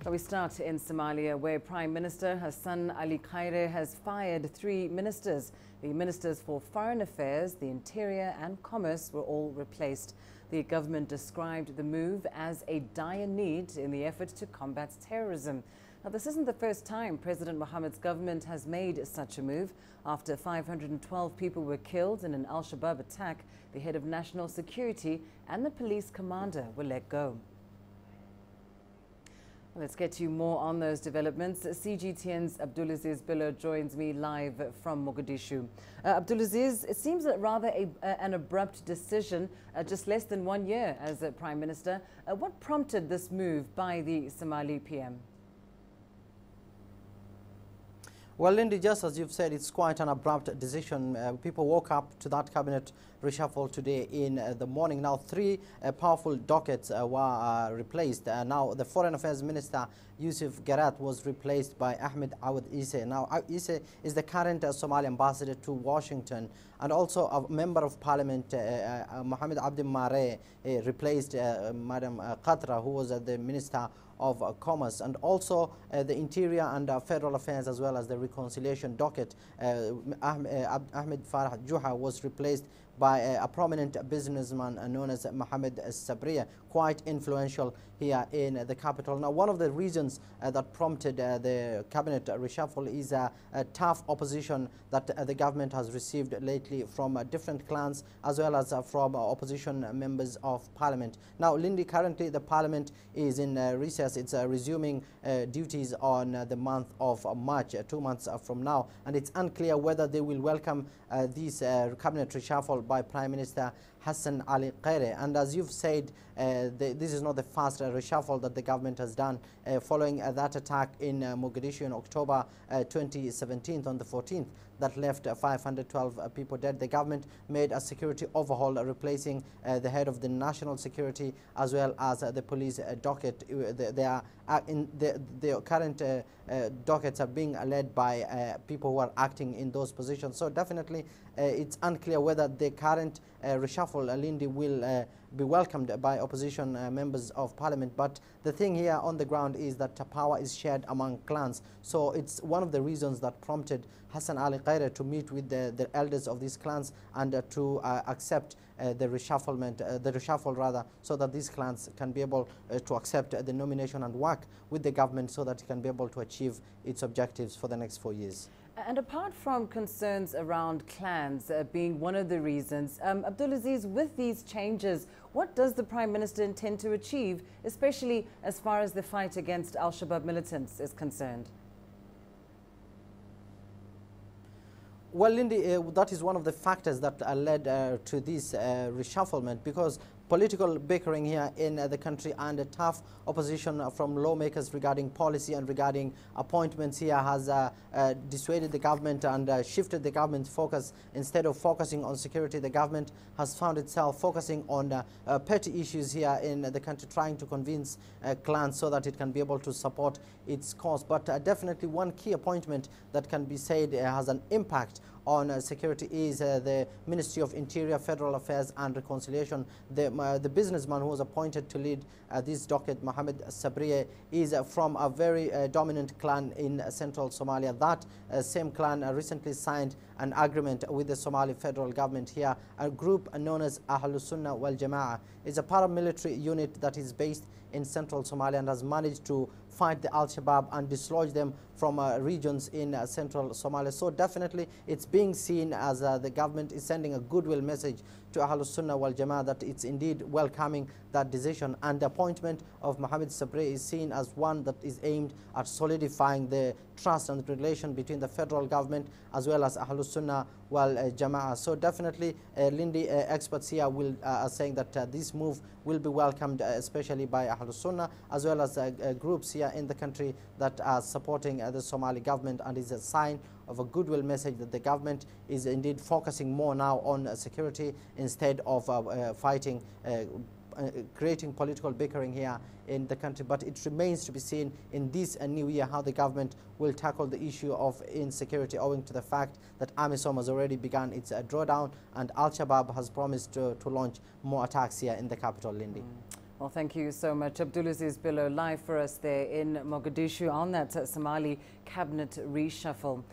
We start in Somalia, where Prime Minister Hassan Ali Khaire has fired 3 ministers. The ministers for Foreign Affairs, the Interior and Commerce were all replaced. The government described the move as a dire need in the effort to combat terrorism. Now, this isn't the first time President Mohamed's government has made such a move. After 512 people were killed in an al-Shabaab attack, the head of national security and the police commander were let go. Let's get you more on those developments. CGTN's Abdulaziz Billo joins me live from Mogadishu. Abdulaziz, it seems that rather an abrupt decision, just less than 1 year as a Prime Minister. What prompted this move by the Somali PM? Well, Lindy, just as you've said, it's quite an abrupt decision. People woke up to that cabinet reshuffle today in the morning. Now, 3 powerful dockets were replaced. Now, the Foreign Affairs Minister, Yusuf Garat, was replaced by Ahmed Awad Ise. Now, Ise is the current Somali ambassador to Washington, and also a member of parliament, Mohamed Abdi Mare, replaced Madam Qatra, who was the Minister of Commerce, and also the Interior and Federal Affairs, as well as the Reconciliation docket. Ahmed Farah Juha was replaced by a prominent businessman known as Mohamed Sabriya, quite influential here in the capital. Now, one of the reasons that prompted the cabinet reshuffle is a tough opposition that the government has received lately from different clans, as well as from opposition members of parliament. Now, Lindy, currently the parliament is in recess. It's resuming duties on the month of March, 2 months from now, and it's unclear whether they will welcome this cabinet reshuffle by Prime Minister Hassan Ali Khaire. And as you've said, this is not the first reshuffle that the government has done following that attack in Mogadishu in October 2017 on the 14th that left 512 people dead. The government made a security overhaul, replacing the head of the national security as well as the police docket. The current dockets are being led by people who are acting in those positions. So definitely it's unclear whether the current reshuffle, Lindy, will be welcomed by opposition members of parliament. But the thing here on the ground is that power is shared among clans. So it's one of the reasons that prompted Hassan Ali Khaire to meet with the elders of these clans and to accept the reshuffle rather, so that these clans can be able to accept the nomination and work with the government so that it can be able to achieve its objectives for the next 4 years. And apart from concerns around clans being one of the reasons, Abdulaziz, with these changes, what does the Prime Minister intend to achieve, especially as far as the fight against al-Shabaab militants is concerned? Well, Lindy, that is one of the factors that led to this reshufflement, because political bickering here in the country and a tough opposition from lawmakers regarding policy and regarding appointments here has dissuaded the government and shifted the government's focus. Instead of focusing on security, the government has found itself focusing on petty issues here in the country, trying to convince clans so that it can be able to support its cause. But definitely one key appointment that can be said has an impact on security is the Ministry of Interior, Federal Affairs and Reconciliation. The businessman who was appointed to lead this docket, Mohamed Sabriya, is from a very dominant clan in central Somalia. That same clan recently signed an agreement with the Somali federal government here. A group known as al-Sunnah wal-Jama'ah is a paramilitary unit that is based in central Somalia and has managed to fight the al-Shabaab and dislodge them from regions in central Somalia. So definitely it's being seen as the government is sending a goodwill message to al-Sunnah wal-Jama'ah that it's indeed welcoming that decision, and the appointment of Mohamed Sabriya is seen as one that is aimed at solidifying the trust and relation between the federal government as well as al-Sunnah wal-Jama'ah. So definitely, Lindy, experts here are saying that this move will be welcomed, especially by al-Sunnah as well as groups here in the country that are supporting the Somali government, and is a sign of a goodwill message that the government is indeed focusing more now on security instead of fighting creating political bickering here in the country. But it remains to be seen in this new year how the government will tackle the issue of insecurity, owing to the fact that AMISOM has already begun its drawdown and al-Shabaab has promised to launch more attacks here in the capital, Lindy. Well, thank you so much. Abdulaziz Billo live for us there in Mogadishu on that Somali cabinet reshuffle.